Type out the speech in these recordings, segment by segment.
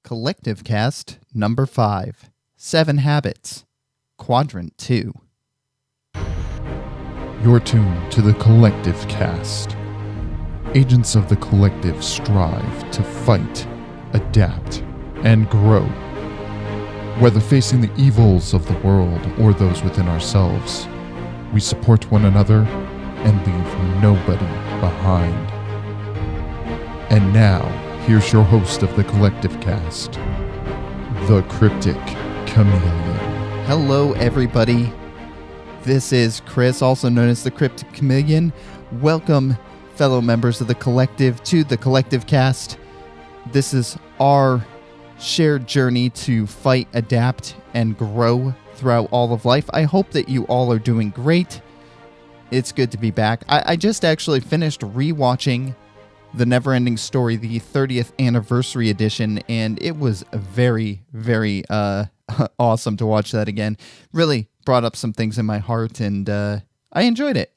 Collective Cast number 5, 7 Habits, Quadrant 2. You're tuned to the Collective Cast. Agents of the Collective strive to fight, adapt, and grow. Whether facing the evils of the world or those within ourselves, we support one another and leave nobody behind. And now, here's your host of the Collective Cast, the Cryptic Chameleon. Hello, everybody. This is Chris, also known as the Cryptic Chameleon. Welcome, fellow members of the Collective, to the Collective Cast. This is our shared journey to fight, adapt, and grow throughout all of life. I hope that you all are doing great. It's good to be back. I just actually finished rewatching The Neverending Story, the 30th anniversary edition, and it was very, very awesome to watch that again. Really brought up some things in my heart, and I enjoyed it.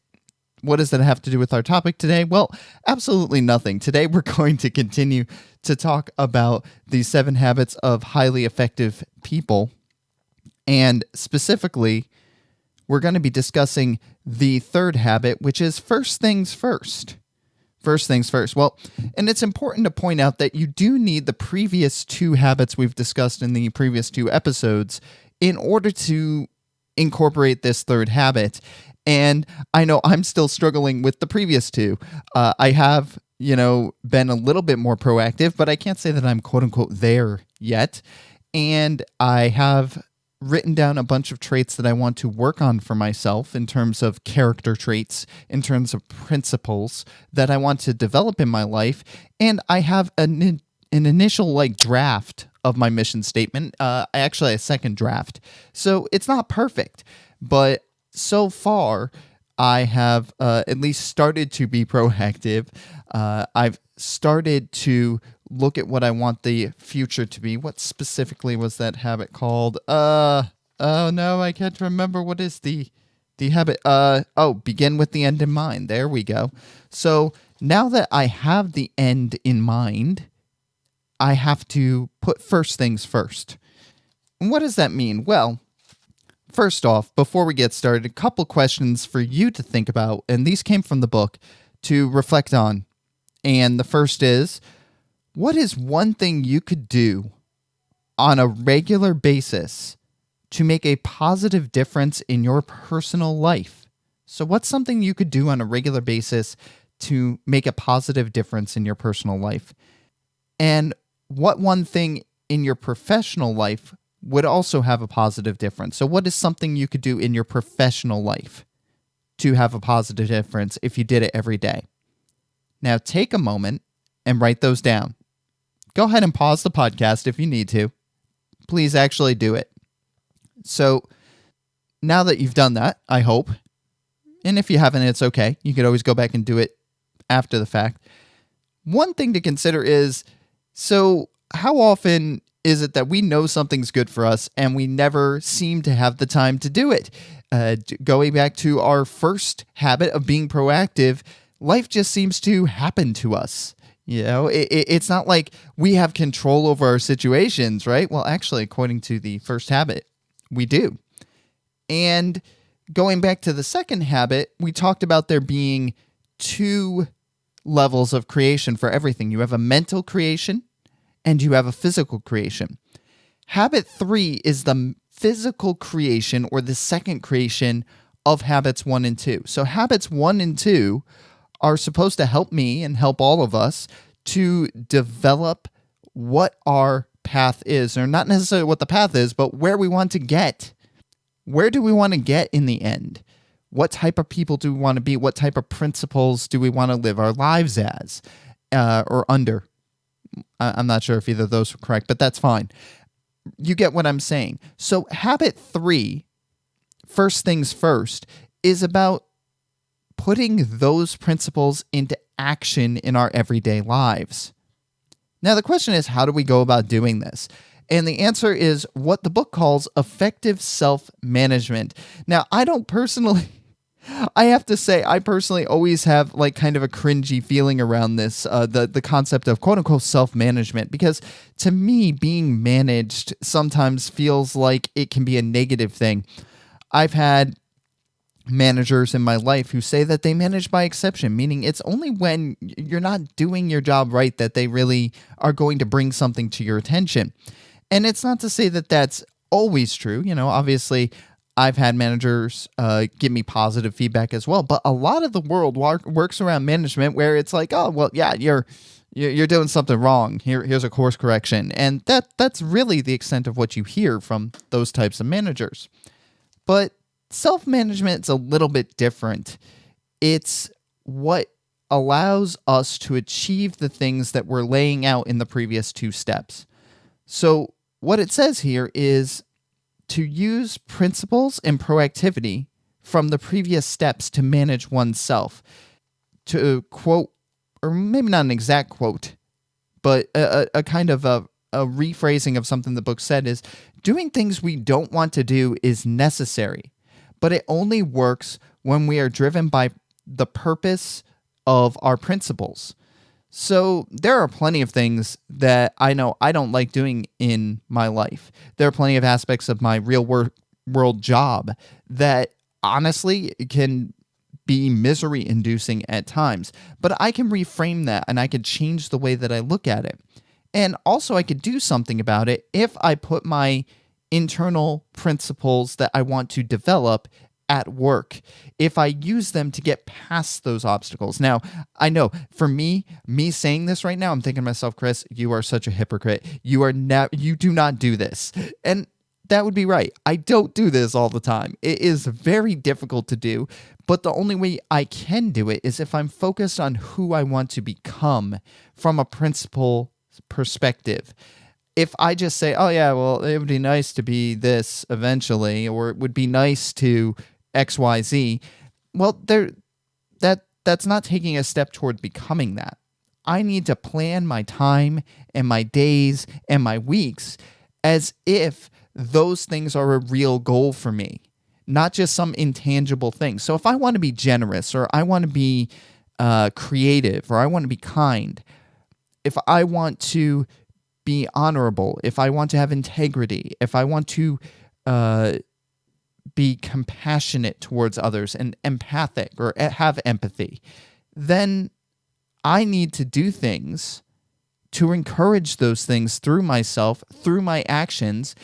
What does that have to do with our topic today? Well, absolutely nothing. Today we're going to continue to talk about the 7 habits of highly effective people, and specifically, we're going to be discussing the third habit, which is first things first. First things first. Well, and it's important to point out that you do need the previous 2 habits we've discussed in the previous 2 episodes in order to incorporate this third habit. And I know I'm still struggling with the previous 2. I have, been a little bit more proactive, but I can't say that I'm quote unquote there yet. And I have written down a bunch of traits that I want to work on for myself in terms of character traits, in terms of principles that I want to develop in my life. And I have an initial draft of my mission statement, actually a second draft. So it's not perfect, but so far I have at least started to be proactive. I've started to look at what I want the future to be. What specifically was that habit called? Oh no, I can't remember. What is the habit? Begin with the end in mind. There we go. So now that I have the end in mind, I have to put first things first. And what does that mean? Well, first off, before we get started, a couple questions for you to think about, and these came from the book, to reflect on. And the first is, what is one thing you could do on a regular basis to make a positive difference in your personal life? So what's something you could do on a regular basis to make a positive difference in your personal life? And what one thing in your professional life would also have a positive difference? So what is something you could do in your professional life to have a positive difference if you did it every day? Now take a moment and write those down. Go ahead and pause the podcast if you need to. Please actually do it. So now that you've done that, I hope, and if you haven't, it's okay. You could always go back and do it after the fact. One thing to consider is, so how often is it that we know something's good for us and we never seem to have the time to do it? Going back to our first habit of being proactive, life just seems to happen to us. It's not like we have control over our situations, right? Well, actually, according to the first habit, we do. And going back to the second habit, we talked about there being 2 levels of creation for everything. You have a mental creation and you have a physical creation. Habit 3 is the physical creation, or the second creation of habits 1 and 2. So habits 1 and 2 are supposed to help me and help all of us to develop what our path is, or not necessarily what the path is, but where we want to get. Where do we want to get in the end? What type of people do we want to be? What type of principles do we want to live our lives as or under? I'm not sure if either of those are correct, but that's fine. You get what I'm saying. So habit 3, first things first, is about putting those principles into action in our everyday lives. Now, the question is, how do we go about doing this? And the answer is what the book calls effective self-management. Now, I don't personally I have to say, I personally always have like kind of a cringy feeling around this, the concept of quote unquote self-management, because to me, being managed sometimes feels like it can be a negative thing. I've had managers in my life who say that they manage by exception, meaning it's only when you're not doing your job right that they really are going to bring something to your attention. And it's not to say that that's always true. Obviously, I've had managers give me positive feedback as well, but a lot of the world works around management where it's like, oh, well, yeah, you're doing something wrong. Here's a course correction. And that's really the extent of what you hear from those types of managers. But self-management's a little bit different. It's what allows us to achieve the things that we're laying out in the previous two steps. So what it says here is to use principles and proactivity from the previous steps to manage oneself. To quote, or maybe not an exact quote, but a kind of a rephrasing of something the book said is, doing things we don't want to do is necessary, but it only works when we are driven by the purpose of our principles. So there are plenty of things that I know I don't like doing in my life. There are plenty of aspects of my real world job that honestly can be misery inducing at times, but I can reframe that and I could change the way that I look at it. And also I could do something about it if I put my internal principles that I want to develop at work, if I use them to get past those obstacles. Now, I know for me saying this right now, I'm thinking to myself, Chris, you are such a hypocrite. You do not do this. And that would be right. I don't do this all the time. It is very difficult to do, but the only way I can do it is if I'm focused on who I want to become from a principle perspective. If I just say, oh yeah, well, it would be nice to be this eventually, or it would be nice to XYZ, well, that's not taking a step toward becoming that. I need to plan my time and my days and my weeks as if those things are a real goal for me, not just some intangible thing. So if I want to be generous, or I want to be creative, or I want to be kind, if I want to be honorable, if I want to have integrity, if I want to be compassionate towards others and empathic or have empathy, then I need to do things to encourage those things through myself, through my actions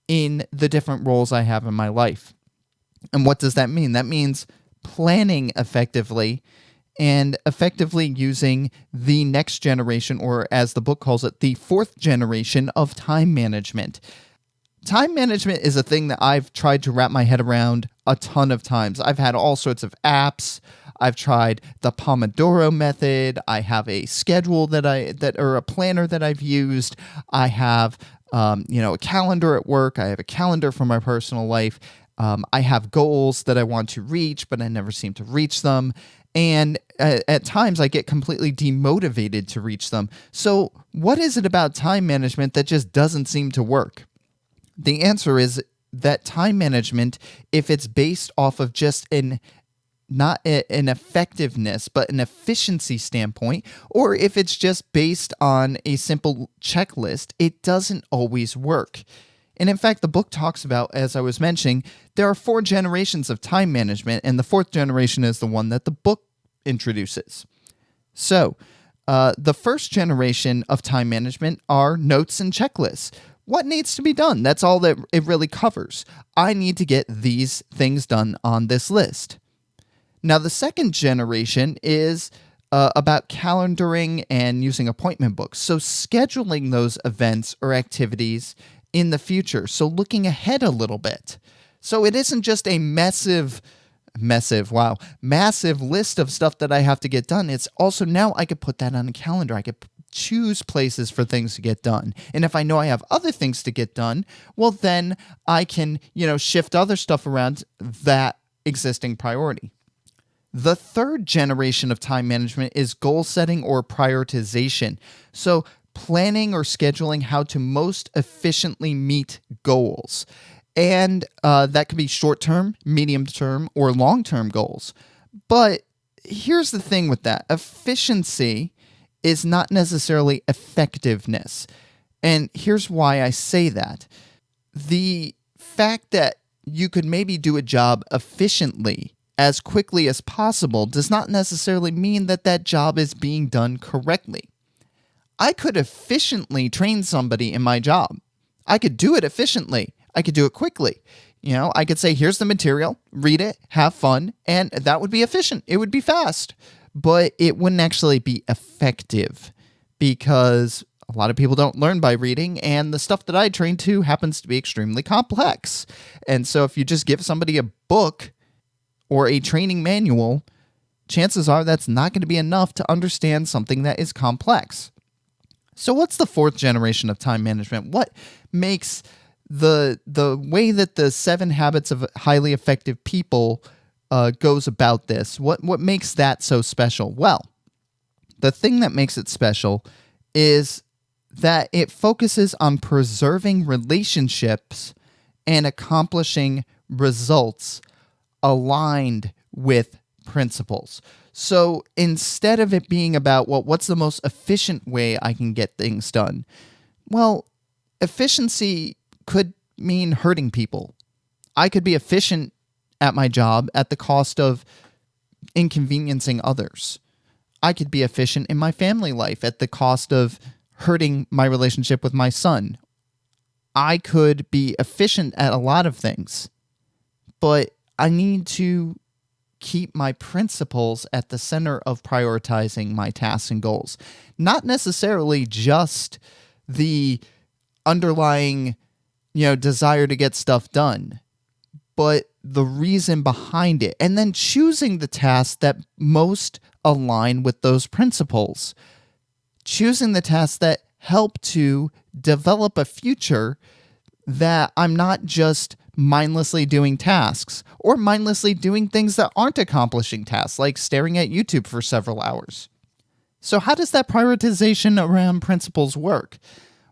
in the different roles I have in my life. And what does that mean? That means planning effectively and effectively using the next generation, or as the book calls it, the fourth generation of time management. Time management is a thing that I've tried to wrap my head around a ton of times. I've had all sorts of apps. I've tried the Pomodoro method. I have a schedule or a planner that I've used. I have, a calendar at work. I have a calendar for my personal life. I have goals that I want to reach, but I never seem to reach them. And at times I get completely demotivated to reach them. So what is it about time management that just doesn't seem to work? The answer is that time management, if it's based off of just not an effectiveness, but an efficiency standpoint, or if it's just based on a simple checklist, it doesn't always work. And in fact, the book talks about, as I was mentioning, there are 4 generations of time management, and the 4th generation is the one that the book introduces. So, the first generation of time management are notes and checklists. What needs to be done? That's all that it really covers. I need to get these things done on this list. Now, the second generation is about calendaring and using appointment books. So scheduling those events or activities in the future. So looking ahead a little bit. So it isn't just a massive list of stuff that I have to get done. It's also now I could put that on a calendar. I could choose places for things to get done. And if I know I have other things to get done, well, then I can, shift other stuff around that existing priority. The third generation of time management is goal setting or prioritization. So planning or scheduling how to most efficiently meet goals. And that could be short-term, medium-term, or long-term goals. But here's the thing with that. Efficiency is not necessarily effectiveness. And here's why I say that. The fact that you could maybe do a job efficiently as quickly as possible does not necessarily mean that that job is being done correctly. I could efficiently train somebody in my job. I could do it efficiently. I could do it quickly. I could say, here's the material, read it, have fun, and that would be efficient. It would be fast, but it wouldn't actually be effective because a lot of people don't learn by reading, and the stuff that I train to happens to be extremely complex. And so if you just give somebody a book or a training manual, chances are that's not going to be enough to understand something that is complex. So what's the fourth generation of time management? What makes the way that the 7 Habits of Highly Effective People goes about this? What makes that so special? Well, the thing that makes it special is that it focuses on preserving relationships and accomplishing results aligned with principles. So instead of it being about, what's the most efficient way I can get things done? Well, efficiency could mean hurting people. I could be efficient at my job at the cost of inconveniencing others. I could be efficient in my family life at the cost of hurting my relationship with my son. I could be efficient at a lot of things, but I need to keep my principles at the center of prioritizing my tasks and goals. Not necessarily just the underlying, desire to get stuff done, but the reason behind it. And then choosing the tasks that most align with those principles. Choosing the tasks that help to develop a future that I'm not just mindlessly doing tasks or mindlessly doing things that aren't accomplishing tasks, like staring at YouTube for several hours. So how does that prioritization around principles work?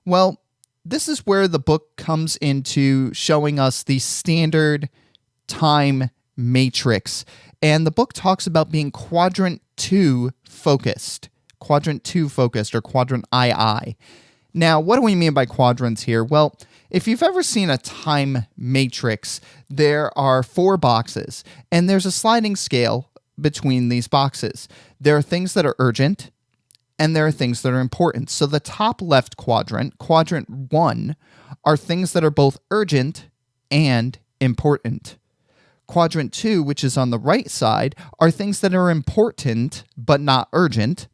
Well, this is where the book comes into showing us the standard time matrix. And the book talks about being quadrant 2 focused. Quadrant 2 focused, or quadrant II. Now, what do we mean by quadrants here? Well, if you've ever seen a time matrix, there are 4 boxes, and there's a sliding scale between these boxes. There are things that are urgent, and there are things that are important. So the top left quadrant, quadrant 1, are things that are both urgent and important. Quadrant 2, which is on the right side, are things that are important but not urgent.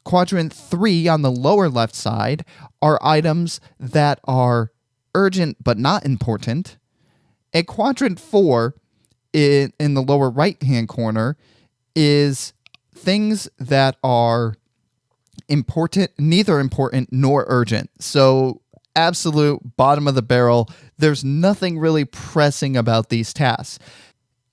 Quadrant 3 on the lower left side are items that are urgent but not important. And quadrant 4 in the lower right-hand corner is things that are important, neither important nor urgent. So absolute bottom of the barrel. There's nothing really pressing about these tasks.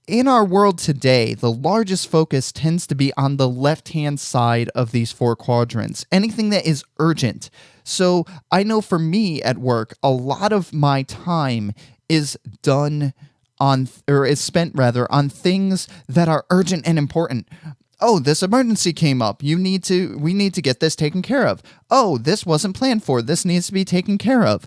In our world today, the largest focus tends to be on the left-hand side of these 4 quadrants, anything that is urgent. So I know for me at work, a lot of my time is spent on things that are urgent and important. Oh, this emergency came up. We need to get this taken care of. Oh, this wasn't planned for. This needs to be taken care of.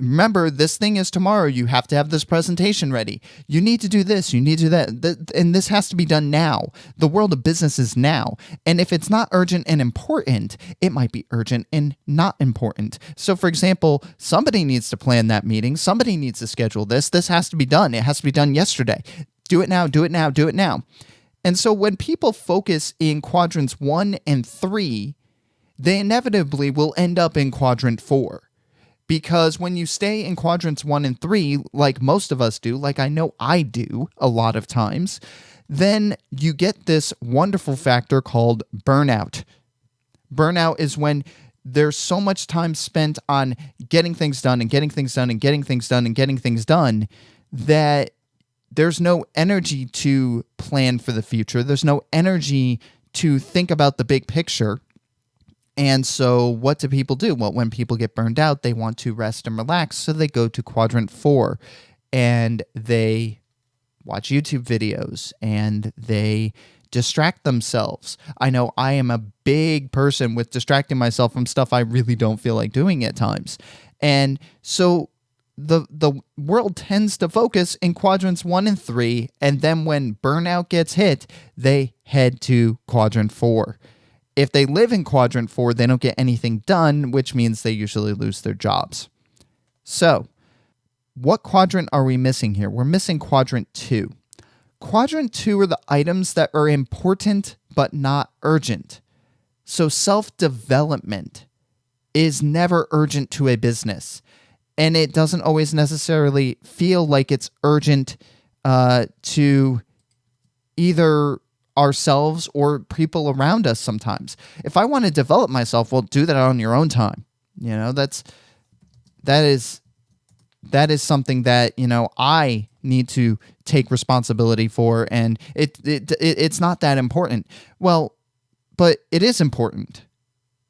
Remember, this thing is tomorrow. You have to have this presentation ready. You need to do this. You need to do that. And this has to be done now. The world of business is now. And if it's not urgent and important, it might be urgent and not important. So, for example, somebody needs to plan that meeting. Somebody needs to schedule this. This has to be done. It has to be done yesterday. Do it now. Do it now. Do it now. And so when people focus in quadrants 1 and 3, they inevitably will end up in quadrant 4. Because when you stay in quadrants 1 and 3, like most of us do, like I know I do a lot of times, then you get this wonderful factor called burnout. Burnout is when there's so much time spent on getting things done and getting things done and getting things done and getting things done that there's no energy to plan for the future. There's no energy to think about the big picture. And so what do people do? Well, when people get burned out, they want to rest and relax, so they go to quadrant 4. and they watch YouTube videos and they distract themselves. I know I am a big person with distracting myself from stuff I really don't feel like doing at times. And so the world tends to focus in quadrants 1 and 3, and then when burnout gets hit, they head to quadrant 4. If they live in quadrant 4, they don't get anything done, which means they usually lose their jobs. So, what quadrant are we missing here? We're missing quadrant 2. Quadrant 2 are the items that are important but not urgent. So self-development is never urgent to a business, and it doesn't always necessarily feel like it's urgent to either ourselves or people around us sometimes. If I want to develop myself, well, do that on your own time. That is something that, I need to take responsibility for, and it's not that important. Well, but it is important.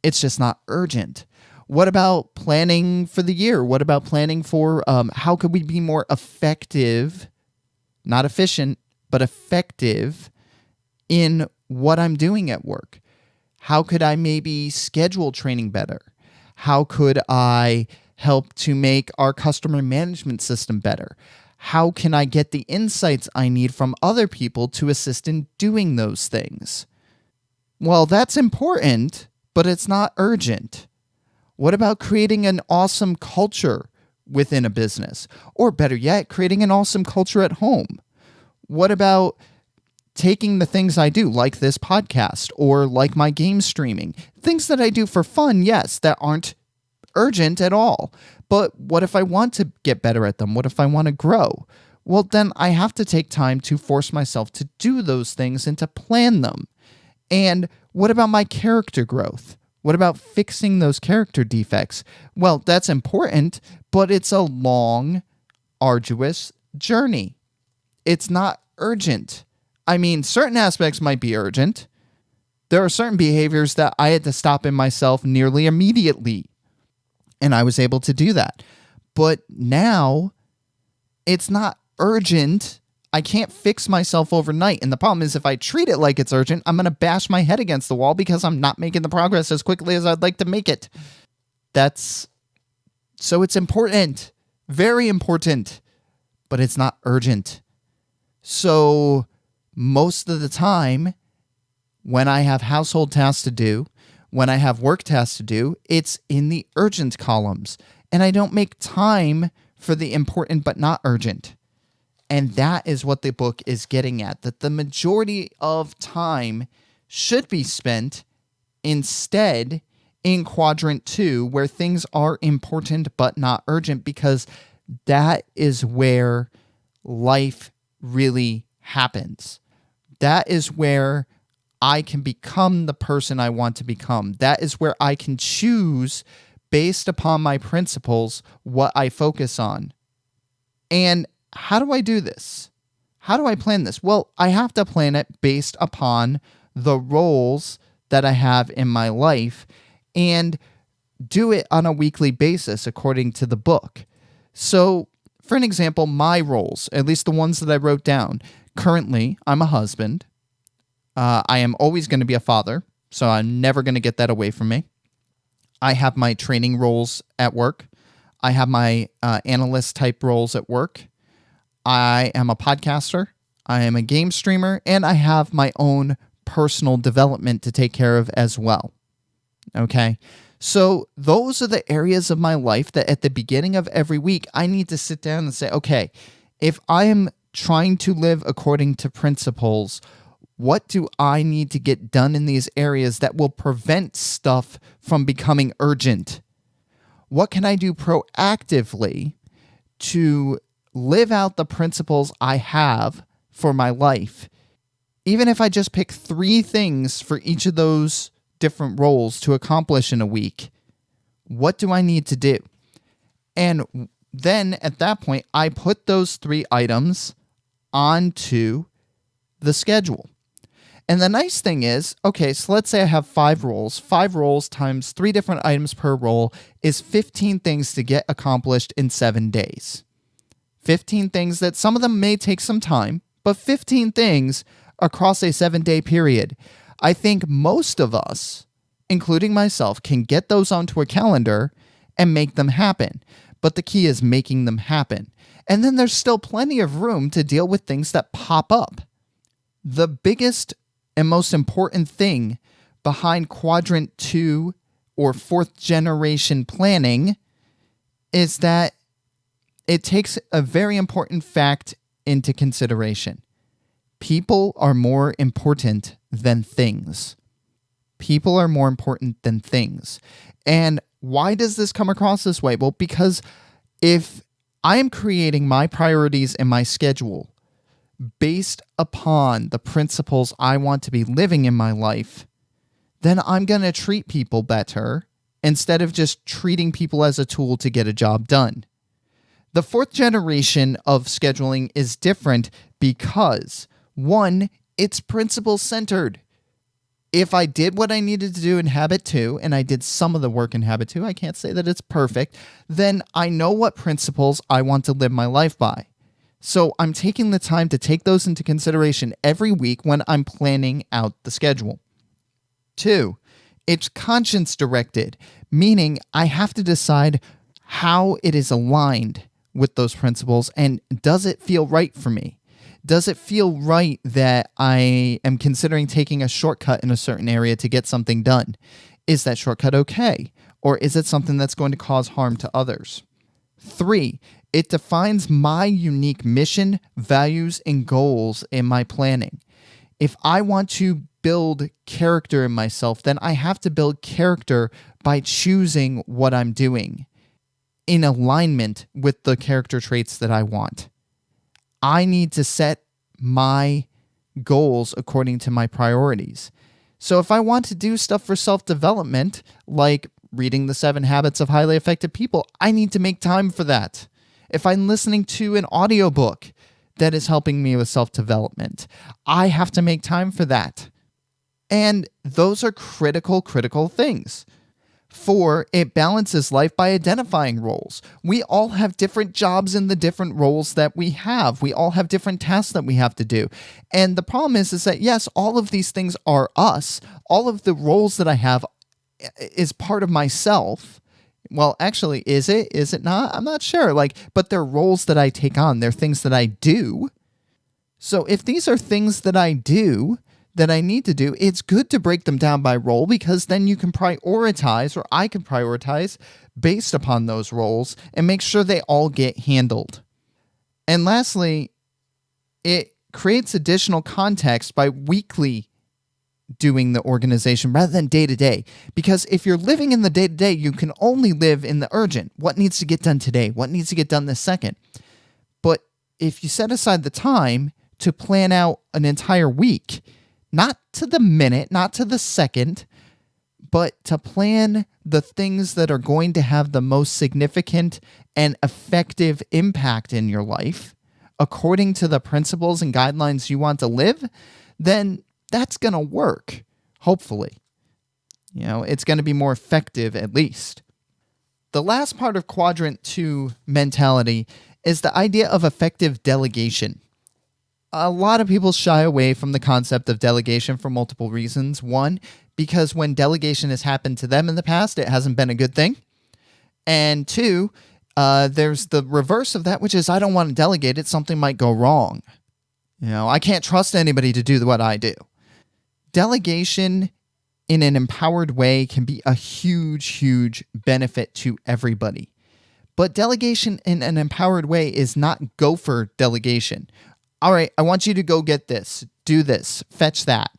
It's just not urgent. What about planning for the year? What about planning for how could we be more effective, not efficient, but effective in what I'm doing at work? How could I maybe schedule training better? How could I help to make our customer management system better? How can I get the insights I need from other people to assist in doing those things? Well, that's important, but it's not urgent. What about creating an awesome culture within a business? Or better yet, creating an awesome culture at home? What about taking the things I do, like this podcast or like my game streaming, things that I do for fun, yes, that aren't urgent at all. But what if I want to get better at them? What if I want to grow? Well, then I have to take time to force myself to do those things and to plan them. And what about my character growth? What about fixing those character defects? Well, that's important, but it's a long, arduous journey. It's not urgent. I mean, certain aspects might be urgent. There are certain behaviors that I had to stop in myself nearly immediately, and I was able to do that. But now, it's not urgent. I can't fix myself overnight. And the problem is, if I treat it like it's urgent, I'm going to bash my head against the wall because I'm not making the progress as quickly as I'd like to make it. So it's important, very important, but it's not urgent. So most of the time, when I have household tasks to do, when I have work tasks to do, it's in the urgent columns. And I don't make time for the important but not urgent. And that is what the book is getting at, that the majority of time should be spent instead in quadrant 2, where things are important but not urgent, because that is where life really happens. That is where I can become the person I want to become. That is where I can choose, based upon my principles, what I focus on. And how do I do this? How do I plan this? Well, I have to plan it based upon the roles that I have in my life and do it on a weekly basis according to the book. So, for an example, my roles, at least the ones that I wrote down, currently, I'm a husband. I am always going to be a father, so I'm never going to get that away from me. I have my training roles at work. I have my analyst type roles at work. I am a podcaster. I am a game streamer, and I have my own personal development to take care of as well. Okay? So those are the areas of my life that at the beginning of every week, I need to sit down and say, okay, if I am trying to live according to principles, what do I need to get done in these areas that will prevent stuff from becoming urgent? What can I do proactively to live out the principles I have for my life? Even if I just pick 3 things for each of those different roles to accomplish in a week, what do I need to do? And then at that point, I put those 3 items onto the schedule. And the nice thing is, okay, so let's say I have 5 roles. 5 roles times 3 different items per role is 15 things to get accomplished in 7 days. 15 things that some of them may take some time, but 15 things across a 7-day period. I think most of us, including myself, can get those onto a calendar and make them happen. But the key is making them happen. And then there's still plenty of room to deal with things that pop up. The biggest and most important thing behind Quadrant 2 or 4th generation planning is that it takes a very important fact into consideration. People are more important than things. People are more important than things. And why does this come across this way? Well, because if I am creating my priorities and my schedule based upon the principles I want to be living in my life, then I'm going to treat people better instead of just treating people as a tool to get a job done. The 4th generation of scheduling is different because, one, it's principle-centered. If I did what I needed to do in Habit 2, and I did some of the work in Habit 2, I can't say that it's perfect, then I know what principles I want to live my life by. So I'm taking the time to take those into consideration every week when I'm planning out the schedule. 2, it's conscience-directed, meaning I have to decide how it is aligned with those principles and does it feel right for me? Does it feel right that I am considering taking a shortcut in a certain area to get something done? Is that shortcut okay? Or is it something that's going to cause harm to others? 3, it defines my unique mission, values, and goals in my planning. If I want to build character in myself, then I have to build character by choosing what I'm doing in alignment with the character traits that I want. I need to set my goals according to my priorities. So if I want to do stuff for self-development, like reading the 7 Habits of Highly Effective People, I need to make time for that. If I'm listening to an audiobook that is helping me with self-development, I have to make time for that. And those are critical things. 4, it balances life by identifying roles. We all have different jobs in the different roles that we have. We all have different tasks that we have to do. And the problem is that, yes, all of these things are us. All of the roles that I have is part of myself. Well, actually, is it? Is it not? I'm not sure. But they're roles that I take on. They're things that I do. So if these are things that I do, that I need to do, it's good to break them down by role because then you can prioritize, or I can prioritize based upon those roles and make sure they all get handled. And lastly, it creates additional context by weekly doing the organization rather than day to day. Because if you're living in the day to day, you can only live in the urgent. What needs to get done today? What needs to get done this second? But if you set aside the time to plan out an entire week, not to the minute, not to the second, but to plan the things that are going to have the most significant and effective impact in your life, according to the principles and guidelines you want to live, then that's going to work, hopefully. It's going to be more effective at least. The last part of Quadrant 2 mentality is the idea of effective delegation. A lot of people shy away from the concept of delegation for multiple reasons. 1, because when delegation has happened to them in the past, it hasn't been a good thing. And 2, there's the reverse of that, which is I don't want to delegate it. Something might go wrong. I can't trust anybody to do what I do. Delegation in an empowered way can be a huge benefit to everybody. But delegation in an empowered way is not gopher delegation. All right, I want you to go get this, do this, fetch that.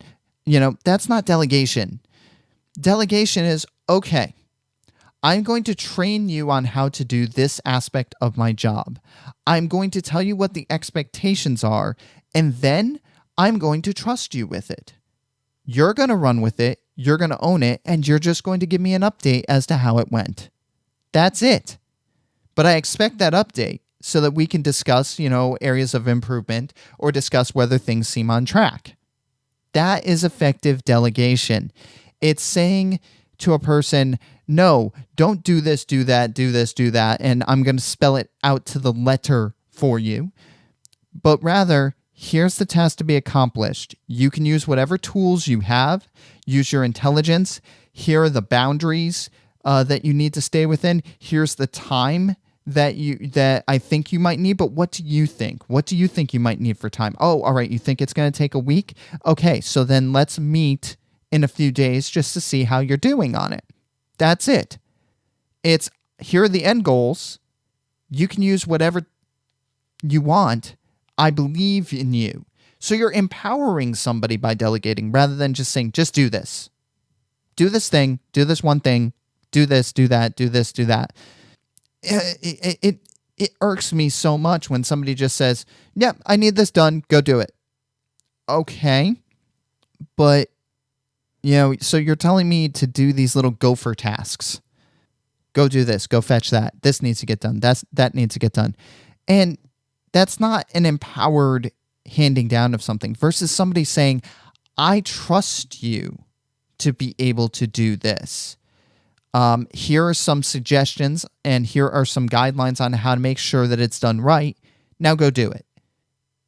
That's not delegation. Delegation is, okay, I'm going to train you on how to do this aspect of my job. I'm going to tell you what the expectations are, and then I'm going to trust you with it. You're going to run with it, you're going to own it, and you're just going to give me an update as to how it went. That's it. But I expect that update so that we can discuss, areas of improvement or discuss whether things seem on track. That is effective delegation. It's saying to a person, no, don't do this, do that, do this, do that, and I'm going to spell it out to the letter for you, but rather, here's the task to be accomplished. You can use whatever tools you have, use your intelligence. Here are the boundaries that you need to stay within. Here's the time that I think you might need, but what do you think? What do you think you might need for time? Oh, all right, you think it's going to take a week? Okay, so then let's meet in a few days just to see how you're doing on it. That's it. It's, here are the end goals. You can use whatever you want. I believe in you. So you're empowering somebody by delegating rather than just saying, just do this. Do this thing, do this one thing, do this, do that, do this, do that. It irks me so much when somebody just says, yeah, I need this done, go do it. Okay, but, so you're telling me to do these little gopher tasks. Go do this, go fetch that. This needs to get done, that needs to get done. And that's not an empowered handing down of something versus somebody saying, I trust you to be able to do this. Here are some suggestions and here are some guidelines on how to make sure that it's done right. Now go do it.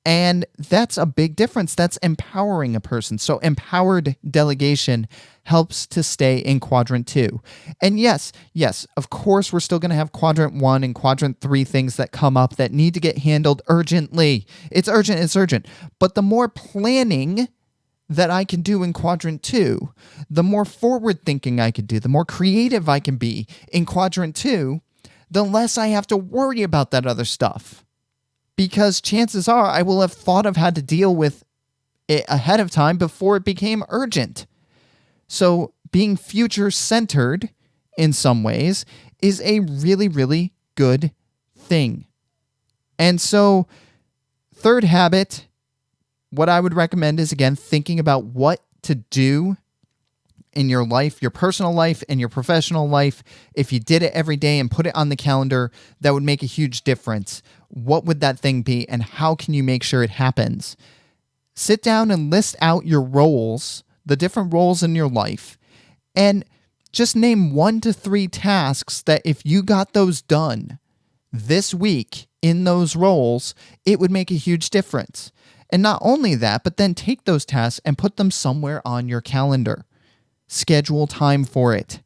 And that's a big difference. That's empowering a person. So empowered delegation helps to stay in quadrant 2. And yes, of course, we're still going to have quadrant 1 and quadrant 3 things that come up that need to get handled urgently. It's urgent. But the more planning that I can do in quadrant 2, the more forward thinking I could do, the more creative I can be in quadrant 2, the less I have to worry about that other stuff. Because chances are I will have thought of how to deal with it ahead of time before it became urgent. So being future-centered in some ways is a really, really good thing. And so, third habit, what I would recommend is, again, thinking about what to do in your life, your personal life and your professional life. If you did it every day and put it on the calendar, that would make a huge difference. What would that thing be and how can you make sure it happens? Sit down and list out your roles, the different roles in your life, and just name 1 to 3 tasks that if you got those done this week in those roles, it would make a huge difference. And not only that, but then take those tasks and put them somewhere on your calendar. Schedule time for it.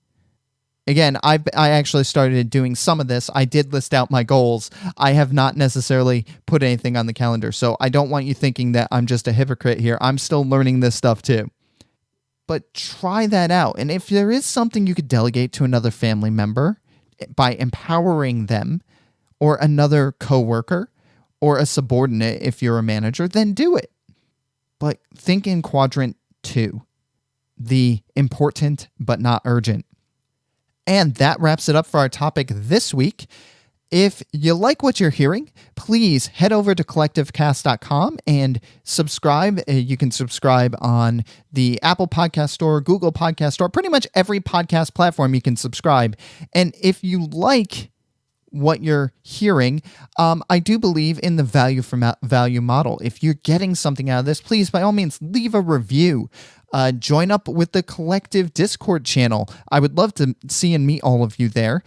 Again, I actually started doing some of this. I did list out my goals. I have not necessarily put anything on the calendar. So I don't want you thinking that I'm just a hypocrite here. I'm still learning this stuff too. But try that out. And if there is something you could delegate to another family member by empowering them, or another coworker, or a subordinate if you're a manager, then do it. But think in quadrant 2, the important but not urgent. And that wraps it up for our topic this week. If you like what you're hearing, please head over to collectivecast.com and subscribe. You can subscribe on the Apple Podcast Store, Google Podcast Store, pretty much every podcast platform you can subscribe. And if you like what you're hearing, I do believe in the value for value model. If you're getting something out of this, please, by all means, leave a review. Join up with the Collective Discord channel. I would love to see and meet all of you there.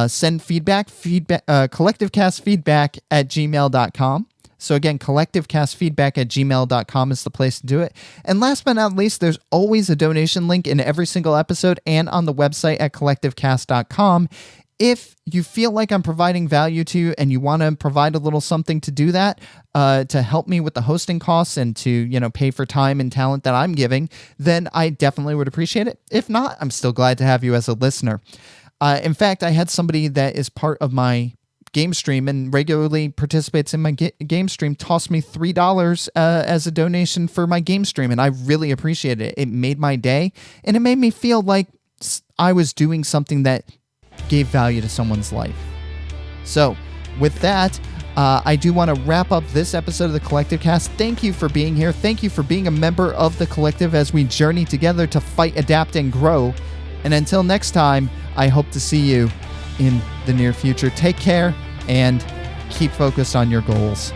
Send feedback, collectivecastfeedback@gmail.com. So again, collectivecastfeedback@gmail.com is the place to do it. And last but not least, there's always a donation link in every single episode and on the website at collectivecast.com. If you feel like I'm providing value to you and you want to provide a little something to do that, to help me with the hosting costs and to, pay for time and talent that I'm giving, then I definitely would appreciate it. If not, I'm still glad to have you as a listener. In fact, I had somebody that is part of my game stream and regularly participates in my game stream toss me $3 as a donation for my game stream, and I really appreciated it. It made my day, and it made me feel like I was doing something that gave value to someone's life. So with that, I do want to wrap up this episode of the Collective Cast. Thank you for being here. Thank you for being a member of the Collective as we journey together to fight, adapt, and grow. And until next time, I hope to see you in the near future. Take care and keep focused on your goals.